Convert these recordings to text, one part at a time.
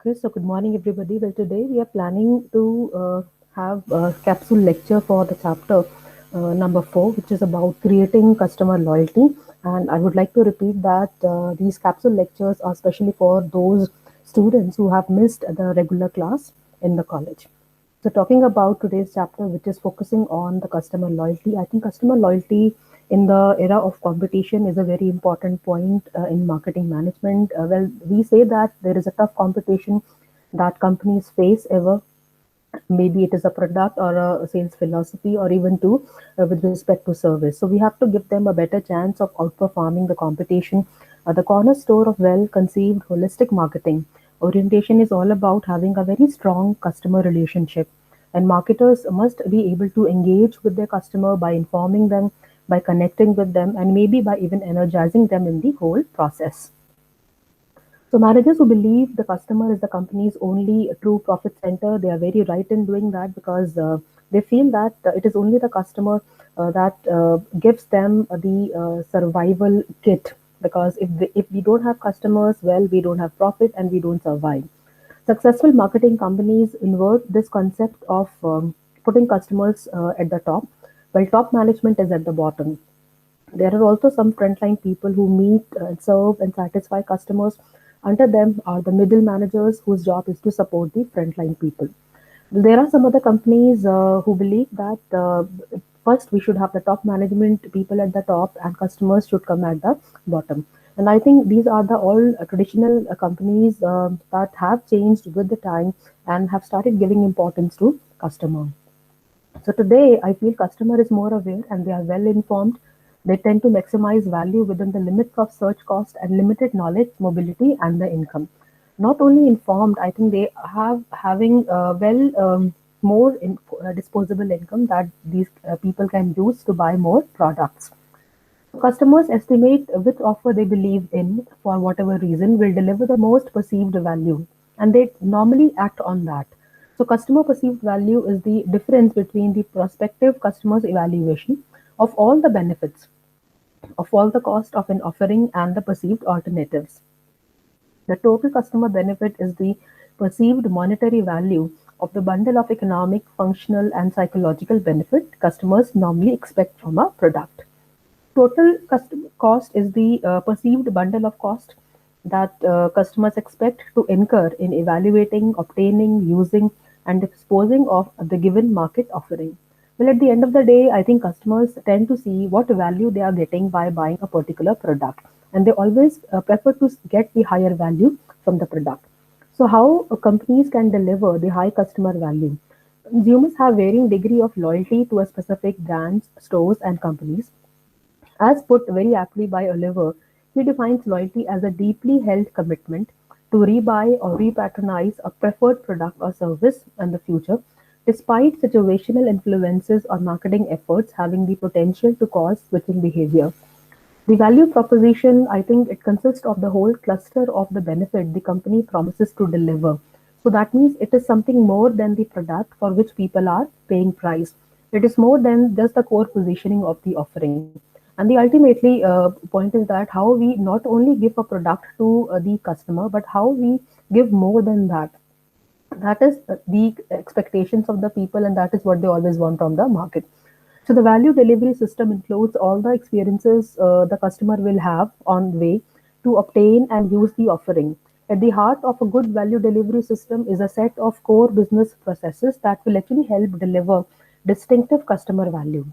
Okay, so good morning, everybody. Well, today we are planning to have a capsule lecture for the chapter number 4, which is about creating customer loyalty. And I would like to repeat that these capsule lectures are especially for those students who have missed the regular class in the college. So, talking about today's chapter, which is focusing on the customer loyalty, I think customer loyalty in the era of competition is a very important point in marketing management. Well, we say that there is a tough competition that companies face ever. Maybe it is a product or a sales philosophy, or even to with respect to service. So we have to give them a better chance of outperforming the competition. The cornerstone of well-conceived holistic marketing orientation is all about having a very strong customer relationship, and marketers must be able to engage with their customer by informing them, by connecting with them, and maybe by even energizing them in the whole process. So managers who believe the customer is the company's only true profit center, they are very right in doing that, because they feel that it is only the customer that gives them the survival kit. Because if we don't have customers, well, we don't have profit and we don't survive. Successful marketing companies invert this concept of putting customers at the top, while top management is at the bottom. There are also some frontline people who meet, serve, and satisfy customers. Under them are the middle managers whose job is to support the frontline people. There are some other companies who believe that first we should have the top management people at the top and customers should come at the bottom. And I think these are the all traditional companies that have changed with the time and have started giving importance to customer. So today, I feel customer is more aware and they are well informed. They tend to maximize value within the limits of search cost and limited knowledge, mobility, and the income. Not only informed, I think they have having more disposable income that these people can use to buy more products. Customers estimate which offer they believe in for whatever reason will deliver the most perceived value, and they normally act on that. So, customer perceived value is the difference between the prospective customer's evaluation of all the benefits, of all the cost of an offering, and the perceived alternatives. The total customer benefit is the perceived monetary value of the bundle of economic, functional, and psychological benefit customers normally expect from a product. Total custom cost is the perceived bundle of cost that customers expect to incur in evaluating, obtaining, using, and disposing of the given market offering. Well, at the end of the day, I think customers tend to see what value they are getting by buying a particular product, and they always prefer to get the higher value from the product. So, how companies can deliver the high customer value? Consumers have varying degree of loyalty to a specific brands, stores, and companies. As put very aptly by Oliver, he defines loyalty as a deeply held commitment to rebuy or repatronize a preferred product or service in the future, despite situational influences or marketing efforts having the potential to cause switching behavior. The value proposition, I think it consists of the whole cluster of the benefit the company promises to deliver. So that means it is something more than the product for which people are paying price. It is more than just the core positioning of the offering. And the ultimately point is that how we not only give a product to the customer, but how we give more than that. That is the expectations of the people, and that is what they always want from the market. So the value delivery system includes all the experiences the customer will have on way to obtain and use the offering. At the heart of a good value delivery system is a set of core business processes that will actually help deliver distinctive customer value.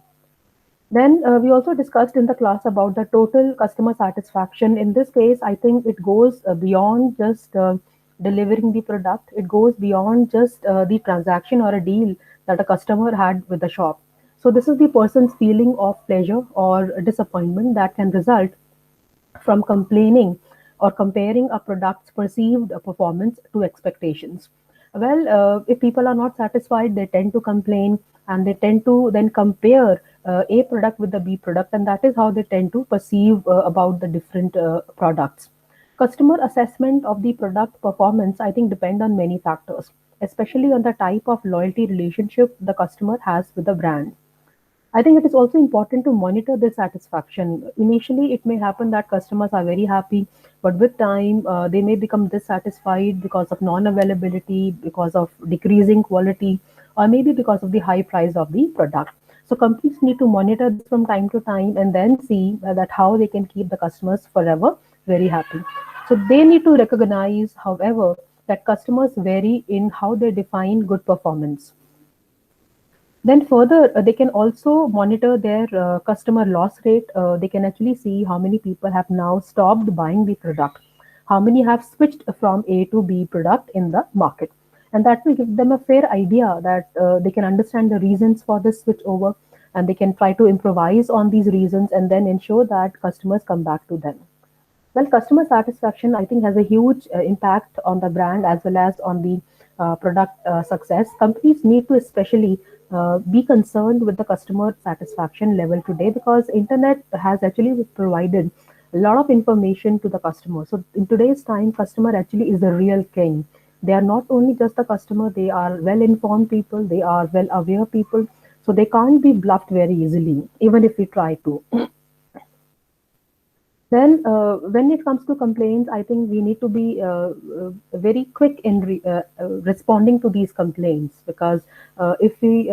Then we also discussed in the class about the total customer satisfaction. In this case, I think it goes beyond just delivering the product. It goes beyond just the transaction or a deal that a customer had with the shop. So this is the person's feeling of pleasure or disappointment that can result from complaining or comparing a product's perceived performance to expectations. Well, if people are not satisfied, they tend to complain and they tend to then compare A product with the B product, and that is how they tend to perceive about the different products. Customer assessment of the product performance, I think, depend on many factors, especially on the type of loyalty relationship the customer has with the brand. I think it is also important to monitor their satisfaction. Initially, it may happen that customers are very happy, but with time, they may become dissatisfied because of non-availability, because of decreasing quality, or maybe because of the high price of the product. So companies need to monitor this from time to time and then see that how they can keep the customers forever very happy. So they need to recognize, however, that customers vary in how they define good performance. Then further, they can also monitor their customer loss rate. They can actually see how many people have now stopped buying the product, how many have switched from A to B product in the market. And that will give them a fair idea that they can understand the reasons for this switch over, and they can try to improvise on these reasons and then ensure that customers come back to them. Well, customer satisfaction, I think, has a huge impact on the brand as well as on the product success. Companies need to especially be concerned with the customer satisfaction level today because internet has actually provided a lot of information to the customer. So in today's time, customer actually is the real king. They are not only just the customer; they are well-informed people. They are well-aware people. So they can't be bluffed very easily, even if we try to. Then, when it comes to complaints, I think we need to be very quick in responding to these complaints because if we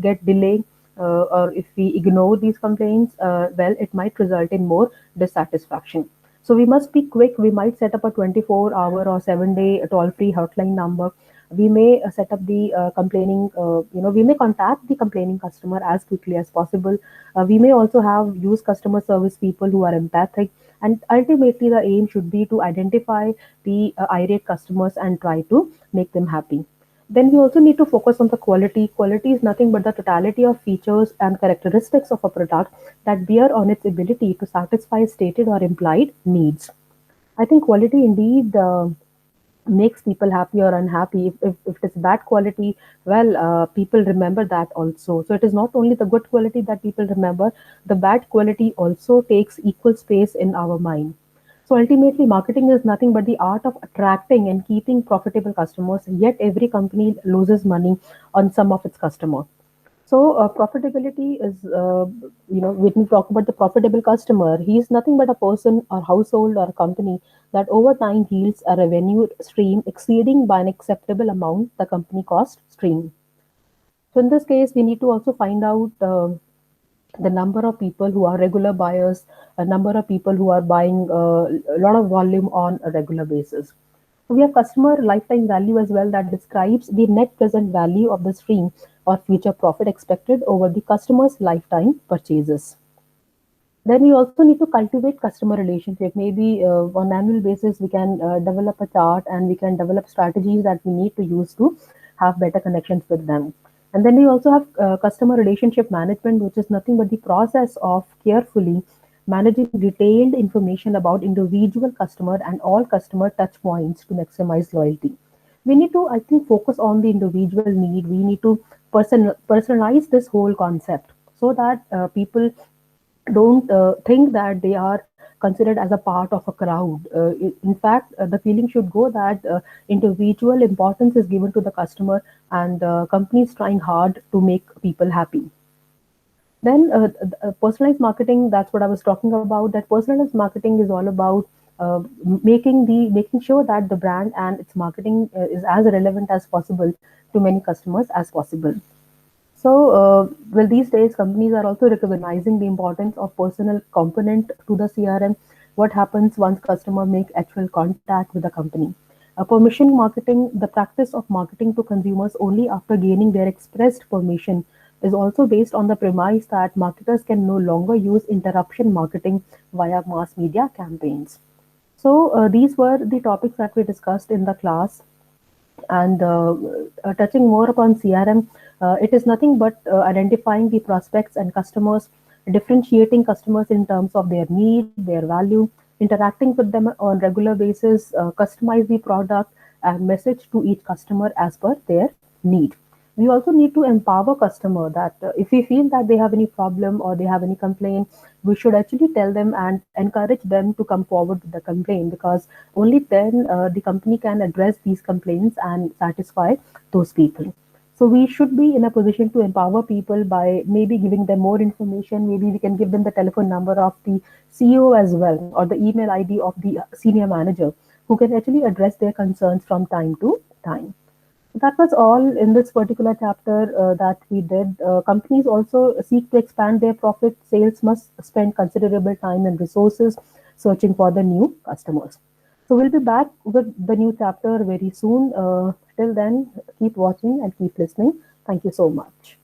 get delay or if we ignore these complaints, well, it might result in more dissatisfaction. So we must be quick. We might set up a 24-hour or 7-day toll-free hotline number. We may set up the we may contact the complaining customer as quickly as possible. We may also have use customer service people who are empathic, and ultimately the aim should be to identify the irate customers and try to make them happy. Then we also need to focus on the quality. Quality is nothing but the totality of features and characteristics of a product that bear on its ability to satisfy stated or implied needs. I think quality indeed makes people happy or unhappy. If it is bad quality, well, people remember that also. So it is not only the good quality that people remember, the bad quality also takes equal space in our mind. So ultimately, marketing is nothing but the art of attracting and keeping profitable customers, yet every company loses money on some of its customers. So profitability is, when we talk about the profitable customer, he is nothing but a person or household or a company that over time yields a revenue stream exceeding by an acceptable amount the company cost stream. So in this case, we need to also find out the number of people who are regular buyers, a number of people who are buying a lot of volume on a regular basis. So we have customer lifetime value as well that describes the net present value of the stream or future profit expected over the customer's lifetime purchases. Then we also need to cultivate customer relationship. Maybe on annual basis, we can develop a chart and we can develop strategies that we need to use to have better connections with them. And then we also have customer relationship management, which is nothing but the process of carefully managing detailed information about individual customer and all customer touch points to maximize loyalty. We need to, I think, focus on the individual need. We need to personalize this whole concept so that people don't think that they are considered as a part of a crowd. In fact, the feeling should go that individual importance is given to the customer and companies trying hard to make people happy. Then personalized marketing, that's what I was talking about. That personalized marketing is all about making sure that the brand and its marketing is as relevant as possible to many customers as possible. So, well, these days companies are also recognizing the importance of personal component to the CRM. What happens once customer make actual contact with the company? Permission marketing, the practice of marketing to consumers only after gaining their expressed permission, is also based on the premise that marketers can no longer use interruption marketing via mass media campaigns. So, these were the topics that we discussed in the class. And touching more upon CRM, it is nothing but identifying the prospects and customers, differentiating customers in terms of their need, their value, interacting with them on regular basis, customize the product and message to each customer as per their need. We also need to empower customer that if we feel that they have any problem or they have any complaint, we should actually tell them and encourage them to come forward with the complaint, because only then the company can address these complaints and satisfy those people. So we should be in a position to empower people by maybe giving them more information. Maybe we can give them the telephone number of the CEO as well, or the email ID of the senior manager, who can actually address their concerns from time to time. That was all in this particular chapter that we did. Companies also seek to expand their profit. Sales must spend considerable time and resources searching for the new customers. So we'll be back with the new chapter very soon. Till then, keep watching and keep listening. Thank you so much.